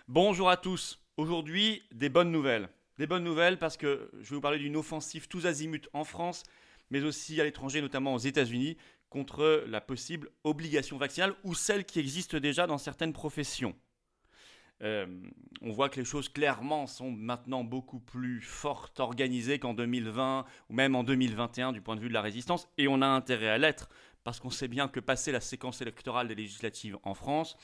Bonjour à tous. Aujourd'hui, des bonnes nouvelles. Des bonnes nouvelles parce que je vais vous parler d'une offensive tous azimuts en France, mais aussi à l'étranger, notamment aux États-Unis, contre la possible obligation vaccinale ou celle qui existe déjà dans certaines professions. Euh, on voit que les choses clairement sont maintenant beaucoup plus fortes organisées qu'en 2020 ou même en 2021 du point de vue de la résistance, et on a intérêt à l'être parce qu'on sait bien que passer la séquence électorale des législatives en France,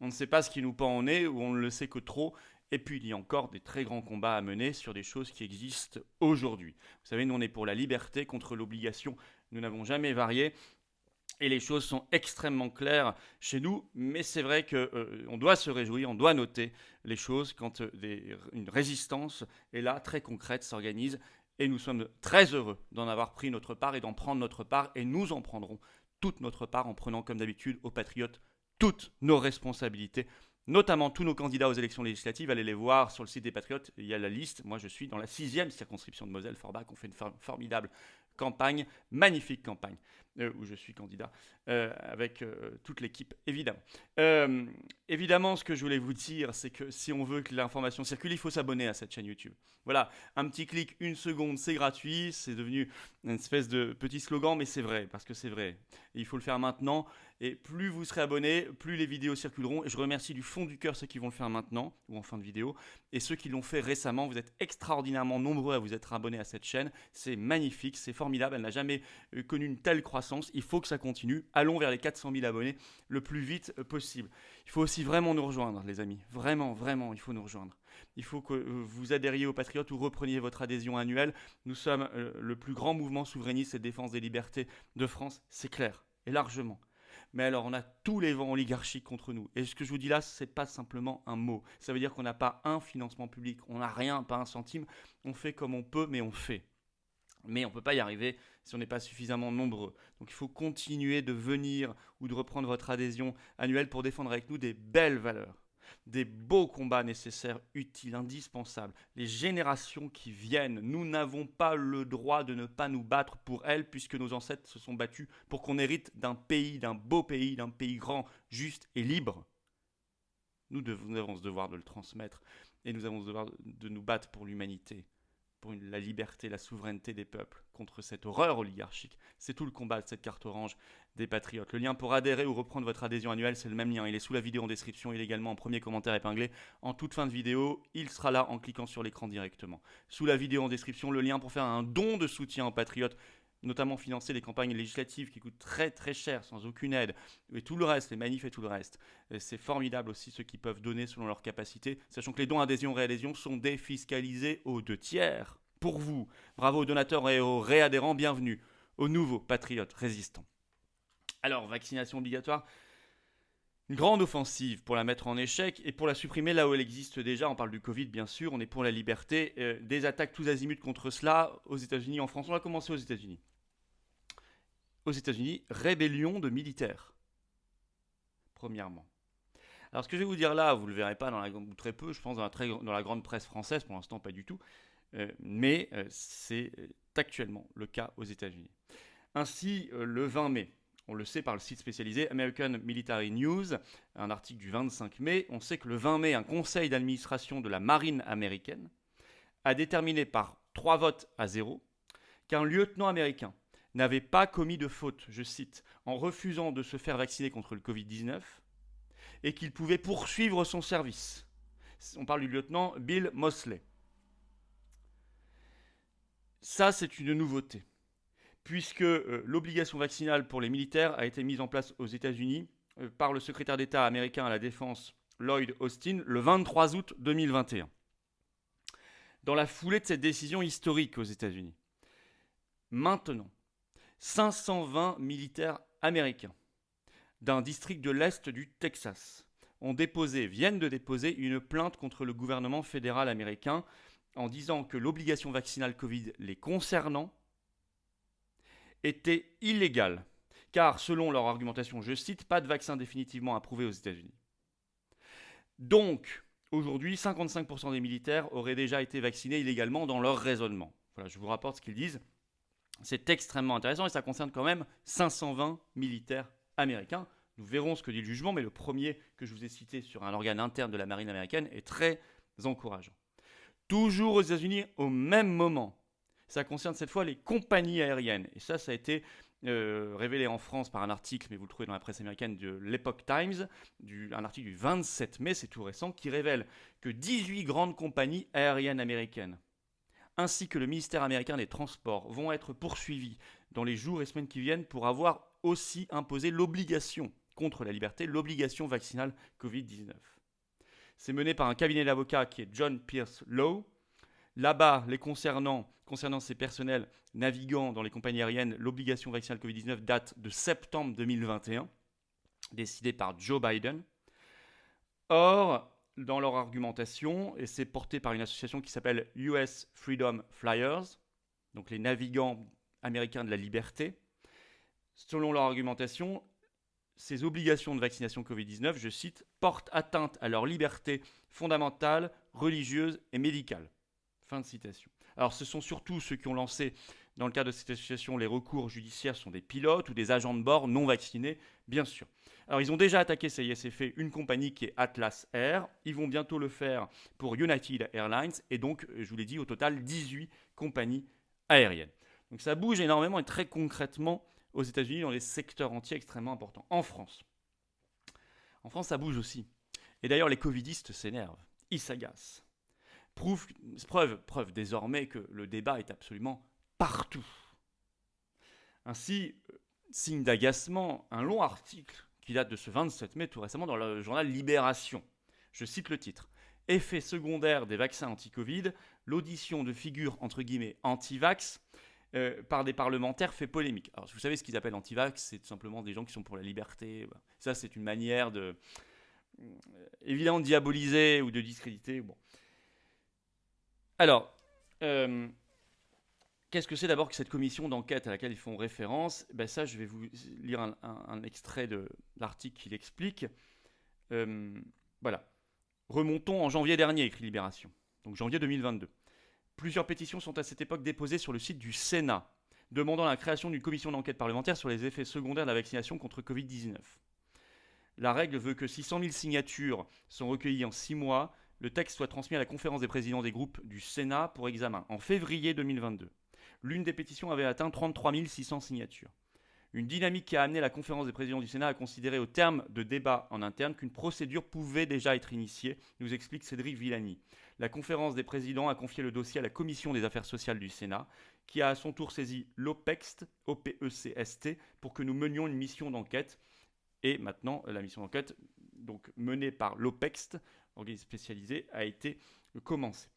on ne sait pas ce qui nous pend au nez ou on ne le sait que trop. Et puis il y a encore des très grands combats à mener sur des choses qui existent aujourd'hui. Vous savez, nous on est pour la liberté contre l'obligation. Nous n'avons jamais varié. Et les choses sont extrêmement claires chez nous, mais c'est vrai qu'on doit se réjouir, on doit noter les choses quand une résistance est là, très concrète, s'organise. Et nous sommes très heureux d'en avoir pris notre part et d'en prendre notre part. Et nous en prendrons toute notre part en prenant, comme d'habitude, aux patriotes toutes nos responsabilités, notamment tous nos candidats aux élections législatives. Allez les voir sur le site des Patriotes, il y a la liste. Moi, je suis dans la 6e circonscription de Moselle-Forbach. On fait une formidable campagne, magnifique campagne, où je suis candidat, avec toute l'équipe, évidemment. Évidemment, ce que je voulais vous dire, c'est que si on veut que l'information circule, il faut s'abonner à cette chaîne YouTube. Voilà, un petit clic, une seconde, c'est gratuit. C'est devenu une espèce de petit slogan, mais c'est vrai, parce que c'est vrai. Et il faut le faire maintenant. Et plus vous serez abonnés, plus les vidéos circuleront. Et je remercie du fond du cœur ceux qui vont le faire maintenant, ou en fin de vidéo, et ceux qui l'ont fait récemment. Vous êtes extraordinairement nombreux à vous être abonnés à cette chaîne. C'est magnifique, c'est formidable. Elle n'a jamais connu une telle croissance. Il faut que ça continue. Allons vers les 400 000 abonnés le plus vite possible. Il faut aussi vraiment nous rejoindre, les amis. Vraiment, vraiment, il faut nous rejoindre. Il faut que vous adhériez aux Patriotes ou repreniez votre adhésion annuelle. Nous sommes le plus grand mouvement souverainiste et de défense des libertés de France, c'est clair, et largement. Mais alors, on a tous les vents oligarchiques contre nous. Et ce que je vous dis là, ce n'est pas simplement un mot. Ça veut dire qu'on n'a pas un financement public, on n'a rien, pas un centime. On fait comme on peut, mais on fait. Mais on ne peut pas y arriver si on n'est pas suffisamment nombreux. Donc il faut continuer de venir ou de reprendre votre adhésion annuelle pour défendre avec nous des belles valeurs, des beaux combats nécessaires, utiles, indispensables. Les générations qui viennent, nous n'avons pas le droit de ne pas nous battre pour elles puisque nos ancêtres se sont battus pour qu'on hérite d'un pays, d'un beau pays, d'un pays grand, juste et libre. Nous avons ce devoir de le transmettre et nous avons ce devoir de nous battre pour l'humanité, pour la liberté, la souveraineté des peuples, contre cette horreur oligarchique. C'est tout le combat de cette carte orange des patriotes. Le lien pour adhérer ou reprendre votre adhésion annuelle, c'est le même lien. Il est sous la vidéo en description, il est également en premier commentaire épinglé. En toute fin de vidéo, il sera là en cliquant sur l'écran directement. Sous la vidéo en description, le lien pour faire un don de soutien aux patriotes, notamment financer les campagnes législatives qui coûtent très très cher, sans aucune aide, et tout le reste, les manifs et tout le reste. Et c'est formidable aussi ceux qui peuvent donner selon leur capacité, sachant que les dons adhésion réadhésion sont défiscalisés aux 2/3. Pour vous, bravo aux donateurs et aux réadhérents, bienvenue aux nouveaux patriotes résistants. Alors, vaccination obligatoire, une grande offensive pour la mettre en échec et pour la supprimer là où elle existe déjà. On parle du Covid, bien sûr, on est pour la liberté. Des attaques tous azimuts contre cela aux États-Unis, en France. On va commencer aux États-Unis. Aux États-Unis, rébellion de militaires, premièrement. Alors, ce que je vais vous dire là, vous ne le verrez pas ou très peu, je pense, dans la grande presse française, pour l'instant, pas du tout. Mais c'est actuellement le cas aux États-Unis. Ainsi, le 20 mai, on le sait par le site spécialisé American Military News, un article du 25 mai, on sait que le 20 mai, un conseil d'administration de la marine américaine a déterminé par 3 votes à 0 qu'un lieutenant américain n'avait pas commis de faute, je cite, en refusant de se faire vacciner contre le Covid-19 et qu'il pouvait poursuivre son service. On parle du lieutenant Bill Moseley. Ça, c'est une nouveauté, puisque l'obligation vaccinale pour les militaires a été mise en place aux États-Unis par le secrétaire d'État américain à la Défense Lloyd Austin le 23 août 2021. Dans la foulée de cette décision historique aux États-Unis, maintenant, 520 militaires américains d'un district de l'Est du Texas viennent de déposer une plainte contre le gouvernement fédéral américain en disant que l'obligation vaccinale Covid les concernant était illégale, car selon leur argumentation, je cite, pas de vaccin définitivement approuvé aux États-Unis. Donc, aujourd'hui, 55% des militaires auraient déjà été vaccinés illégalement dans leur raisonnement. Voilà, je vous rapporte ce qu'ils disent. C'est extrêmement intéressant et ça concerne quand même 520 militaires américains, Nous verrons ce que dit le jugement, mais le premier que je vous ai cité sur un organe interne de la marine américaine est très encourageant. Toujours aux États-Unis, au même moment. Ça concerne cette fois les compagnies aériennes. Et ça a été révélé en France par un article, mais vous le trouvez dans la presse américaine de l'Epoch Times, un article du 27 mai, c'est tout récent, qui révèle que 18 grandes compagnies aériennes américaines, ainsi que le ministère américain des Transports, vont être poursuivis dans les jours et semaines qui viennent pour avoir aussi imposé l'obligation, contre la liberté, l'obligation vaccinale Covid-19. C'est mené par un cabinet d'avocats qui est John Pierce Law. Là-bas, concernant ces personnels navigants dans les compagnies aériennes, l'obligation vaccinale Covid-19 date de septembre 2021, décidée par Joe Biden. Or, dans leur argumentation, et c'est porté par une association qui s'appelle US Freedom Flyers, donc les navigants américains de la liberté, selon leur argumentation, ces obligations de vaccination Covid-19, je cite, portent atteinte à leur liberté fondamentale, religieuse et médicale. Fin de citation. Alors ce sont surtout ceux qui ont lancé, dans le cadre de cette association, les recours judiciaires sont des pilotes ou des agents de bord non vaccinés, bien sûr. Alors ils ont déjà attaqué, ça y est, c'est fait, une compagnie qui est Atlas Air. Ils vont bientôt le faire pour United Airlines et donc, je vous l'ai dit, au total 18 compagnies aériennes. Donc ça bouge énormément et très concrètement aux États-Unis dans les secteurs entiers extrêmement importants. En France, ça bouge aussi. Et d'ailleurs, les covidistes s'énervent, ils s'agacent. Preuve désormais que le débat est absolument partout. Ainsi, signe d'agacement, un long article qui date de ce 27 mai tout récemment dans le journal Libération. Je cite le titre. Effet secondaire des vaccins anti-Covid, l'audition de figures entre guillemets anti-vax par des parlementaires fait polémique. Alors vous savez ce qu'ils appellent anti-vax, c'est tout simplement des gens qui sont pour la liberté. Ça c'est une manière de évidemment de diaboliser ou de discréditer. Bon. Alors, qu'est-ce que c'est d'abord que cette commission d'enquête à laquelle ils font référence ? Ça, je vais vous lire un extrait de l'article qui l'explique. Voilà. Remontons en janvier dernier, écrit Libération. Donc janvier 2022. Plusieurs pétitions sont à cette époque déposées sur le site du Sénat, demandant la création d'une commission d'enquête parlementaire sur les effets secondaires de la vaccination contre Covid-19. La règle veut que si 100 000 signatures sont recueillies en 6 mois, le texte soit transmis à la conférence des présidents des groupes du Sénat pour examen, en février 2022. L'une des pétitions avait atteint 33 600 signatures. Une dynamique qui a amené la conférence des présidents du Sénat à considérer au terme de débats en interne qu'une procédure pouvait déjà être initiée, nous explique Cédric Villani. La conférence des présidents a confié le dossier à la commission des affaires sociales du Sénat, qui a à son tour saisi l'OPECST, OPECST, pour que nous menions une mission d'enquête. Et maintenant, la mission d'enquête, donc menée par l'OPECST, organisme spécialisé, a été commencée.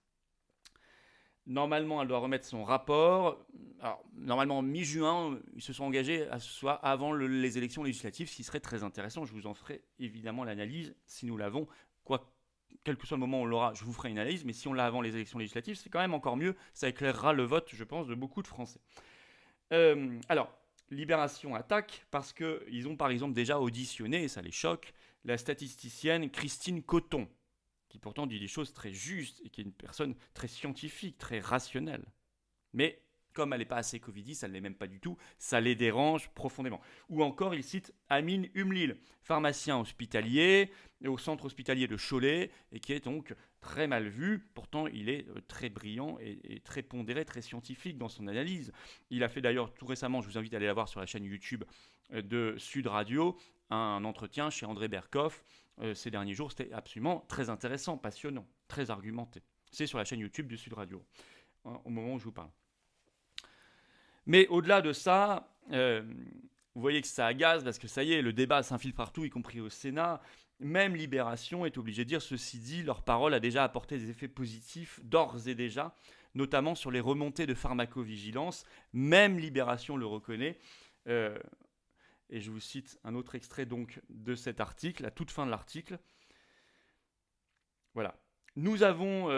Normalement, elle doit remettre son rapport. Alors, normalement, mi-juin, ils se sont engagés à ce soit avant les élections législatives, ce qui serait très intéressant. Je vous en ferai évidemment l'analyse, si nous l'avons. Quel que soit le moment où on l'aura, je vous ferai une analyse. Mais si on l'a avant les élections législatives, c'est quand même encore mieux. Ça éclairera le vote, je pense, de beaucoup de Français. Alors, Libération attaque parce qu'ils ont par exemple déjà auditionné, et ça les choque, la statisticienne Christine Coton, qui pourtant dit des choses très justes et qui est une personne très scientifique, très rationnelle. Mais comme elle n'est pas assez covidiste, ça ne l'est même pas du tout, ça les dérange profondément. Ou encore, il cite Amine Humlil, pharmacien hospitalier au centre hospitalier de Cholet, et qui est donc très mal vu. Pourtant, il est très brillant et très pondéré, très scientifique dans son analyse. Il a fait d'ailleurs tout récemment, je vous invite à aller la voir sur la chaîne YouTube de Sud Radio, un entretien chez André Berkoff ces derniers jours. C'était absolument très intéressant, passionnant, très argumenté. C'est sur la chaîne YouTube de Sud Radio, au moment où je vous parle. Mais au-delà de ça, vous voyez que ça agace parce que ça y est, le débat s'infile partout, y compris au Sénat. Même Libération est obligée de dire, ceci dit, leur parole a déjà apporté des effets positifs d'ores et déjà, notamment sur les remontées de pharmacovigilance. Même Libération le reconnaît. Et je vous cite un autre extrait donc de cet article, à toute fin de l'article. Voilà. Nous avons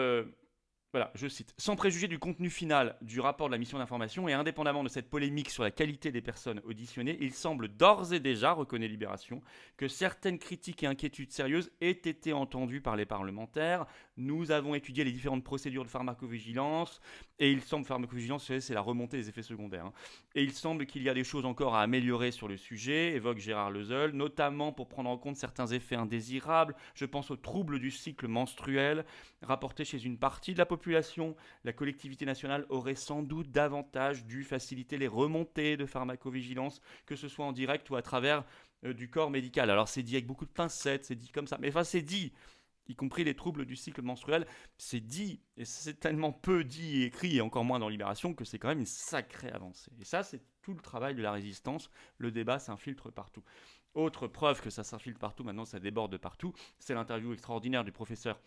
Voilà, je cite. Sans préjuger du contenu final du rapport de la mission d'information et indépendamment de cette polémique sur la qualité des personnes auditionnées, il semble d'ores et déjà, reconnaît Libération, que certaines critiques et inquiétudes sérieuses aient été entendues par les parlementaires. Nous avons étudié les différentes procédures de pharmacovigilance et il semble, pharmacovigilance, c'est la remontée des effets secondaires, hein. Et il semble qu'il y a des choses encore à améliorer sur le sujet, évoque Gérard Lezeul, notamment pour prendre en compte certains effets indésirables. Je pense aux troubles du cycle menstruel rapportés chez une partie de la population. La collectivité nationale aurait sans doute davantage dû faciliter les remontées de pharmacovigilance, que ce soit en direct ou à travers du corps médical. Alors c'est dit avec beaucoup de pincettes, c'est dit comme ça, mais enfin c'est dit, y compris les troubles du cycle menstruel, c'est dit, et c'est tellement peu dit et écrit, et encore moins dans Libération, que c'est quand même une sacrée avancée. Et ça, c'est tout le travail de la résistance, le débat s'infiltre partout. Autre preuve que ça s'infiltre partout, maintenant ça déborde de partout, c'est l'interview extraordinaire du professeur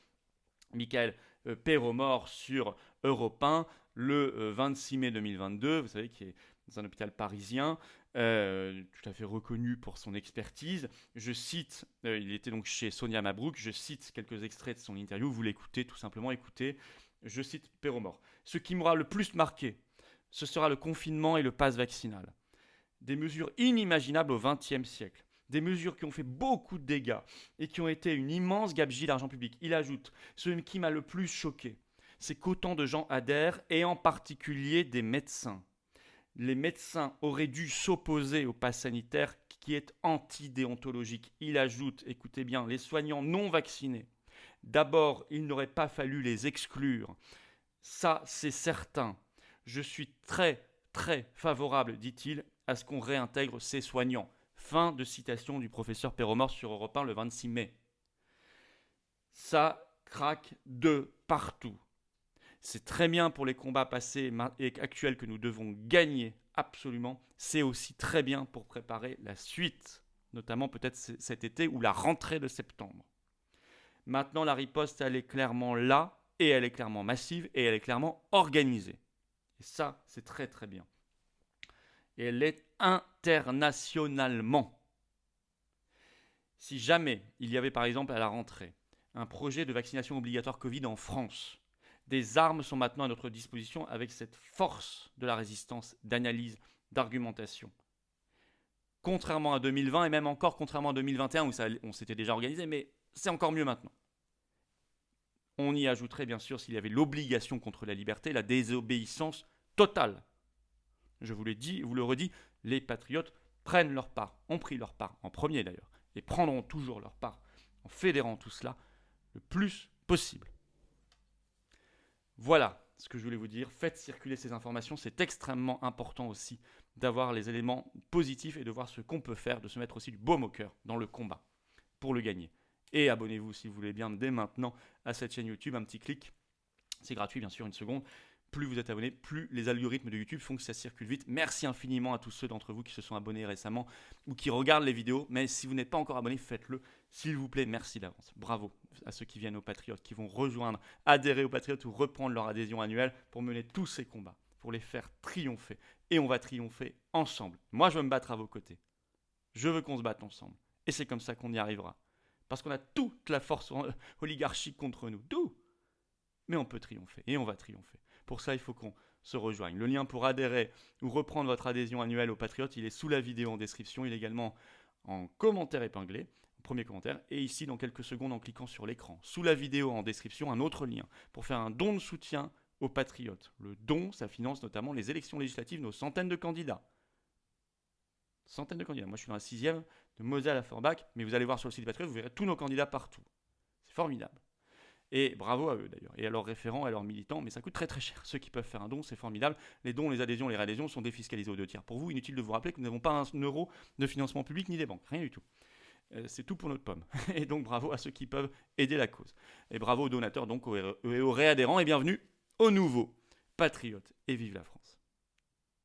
Michael Perromort sur Europe 1 le 26 mai 2022, vous savez, qui est dans un hôpital parisien, tout à fait reconnu pour son expertise. Je cite, il était donc chez Sonia Mabrouk, je cite quelques extraits de son interview, vous l'écoutez, tout simplement écoutez, je cite Perromort. Ce qui m'aura le plus marqué, ce sera le confinement et le pass vaccinal. Des mesures inimaginables au XXe siècle. Des mesures qui ont fait beaucoup de dégâts et qui ont été une immense gabegie d'argent public. Il ajoute, ce qui m'a le plus choqué, c'est qu'autant de gens adhèrent, et en particulier des médecins. Les médecins auraient dû s'opposer au pass sanitaire qui est antidéontologique. Il ajoute, écoutez bien, les soignants non vaccinés. D'abord, il n'aurait pas fallu les exclure. Ça, c'est certain. Je suis très, très favorable, dit-il, à ce qu'on réintègre ces soignants. Fin de citation du professeur Perromort sur Europe 1 le 26 mai. Ça craque de partout. C'est très bien pour les combats passés et actuels que nous devons gagner absolument. C'est aussi très bien pour préparer la suite, notamment peut-être cet été ou la rentrée de septembre. Maintenant, la riposte, elle est clairement là, et elle est clairement massive, et elle est clairement organisée. Et ça, c'est très très bien. Et elle est internationalement. Si jamais il y avait par exemple à la rentrée un projet de vaccination obligatoire Covid en France, des armes sont maintenant à notre disposition avec cette force de la résistance, d'analyse, d'argumentation. Contrairement à 2020 et même encore contrairement à 2021 où on s'était déjà organisé, mais c'est encore mieux maintenant. On y ajouterait bien sûr s'il y avait l'obligation contre la liberté, la désobéissance totale. Je vous l'ai dit, vous le redis, les patriotes prennent leur part, ont pris leur part, en premier d'ailleurs, et prendront toujours leur part en fédérant tout cela le plus possible. Voilà ce que je voulais vous dire. Faites circuler ces informations, c'est extrêmement important aussi d'avoir les éléments positifs et de voir ce qu'on peut faire, de se mettre aussi du baume au cœur dans le combat pour le gagner. Et abonnez-vous si vous voulez bien dès maintenant à cette chaîne YouTube, un petit clic, c'est gratuit bien sûr, une seconde. Plus vous êtes abonné, plus les algorithmes de YouTube font que ça circule vite. Merci infiniment à tous ceux d'entre vous qui se sont abonnés récemment ou qui regardent les vidéos. Mais si vous n'êtes pas encore abonné, faites-le. S'il vous plaît, merci d'avance. Bravo à ceux qui viennent aux Patriotes, qui vont rejoindre, adhérer aux Patriotes ou reprendre leur adhésion annuelle pour mener tous ces combats, pour les faire triompher. Et on va triompher ensemble. Moi, je veux me battre à vos côtés. Je veux qu'on se batte ensemble. Et c'est comme ça qu'on y arrivera. Parce qu'on a toute la force oligarchique contre nous. Tout. Mais on peut triompher. Et on va triompher. Pour ça, il faut qu'on se rejoigne. Le lien pour adhérer ou reprendre votre adhésion annuelle aux Patriotes, il est sous la vidéo en description. Il est également en commentaire épinglé, premier commentaire. Et ici, dans quelques secondes, en cliquant sur l'écran, sous la vidéo en description, un autre lien pour faire un don de soutien aux Patriotes. Le don, ça finance notamment les élections législatives, nos centaines de candidats. Centaines de candidats. Moi, je suis dans la 6e de Moselle à Forbach, mais vous allez voir sur le site des Patriotes, vous verrez tous nos candidats partout. C'est formidable. Et bravo à eux d'ailleurs, et à leurs référents, et à leurs militants, mais ça coûte très très cher. Ceux qui peuvent faire un don, c'est formidable. Les dons, les adhésions, les réadhésions sont défiscalisés aux 2/3. Pour vous, inutile de vous rappeler que nous n'avons pas un euro de financement public ni des banques, rien du tout. C'est tout pour notre pomme. Et donc bravo à ceux qui peuvent aider la cause. Et bravo aux donateurs, donc aux réadhérents, et bienvenue aux nouveaux patriotes. Et vive la France.